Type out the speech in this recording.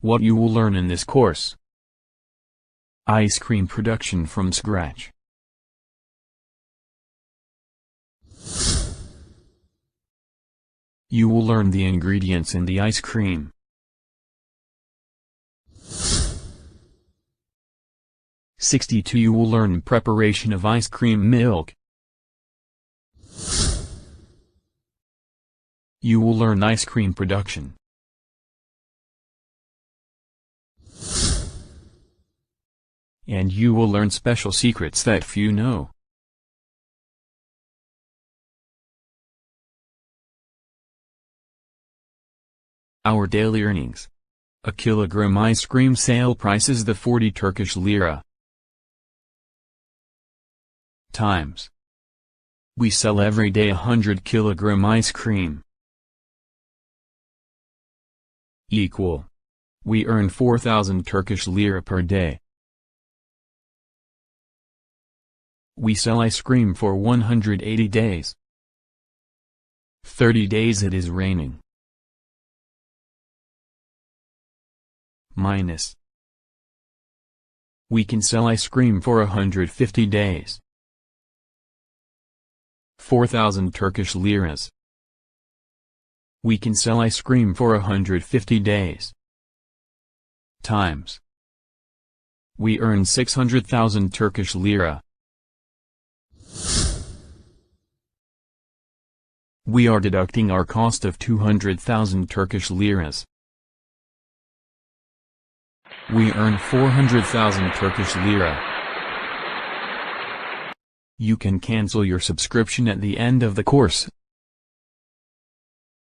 What you will learn in this course: ice cream production from scratch. You will learn the ingredients in the ice cream. '62 You will learn preparation of ice cream milk. You will learn ice cream production. And you will learn special secrets that few know. Our daily earnings. A kilogram ice cream sale price is the 40 Turkish lira. Times. We sell every day 100 kilogram ice cream. Equal. We earn 4,000 Turkish lira per day. We sell ice cream for 180 days. 30 days it is raining. Minus. We can sell ice cream for 150 days. 4,000 Turkish liras. We can sell ice cream for 150 days. Times. We earn 600,000 Turkish lira. We are deducting our cost of 200,000 Turkish liras. We earn 400,000 Turkish lira. You can cancel your subscription at the end of the course.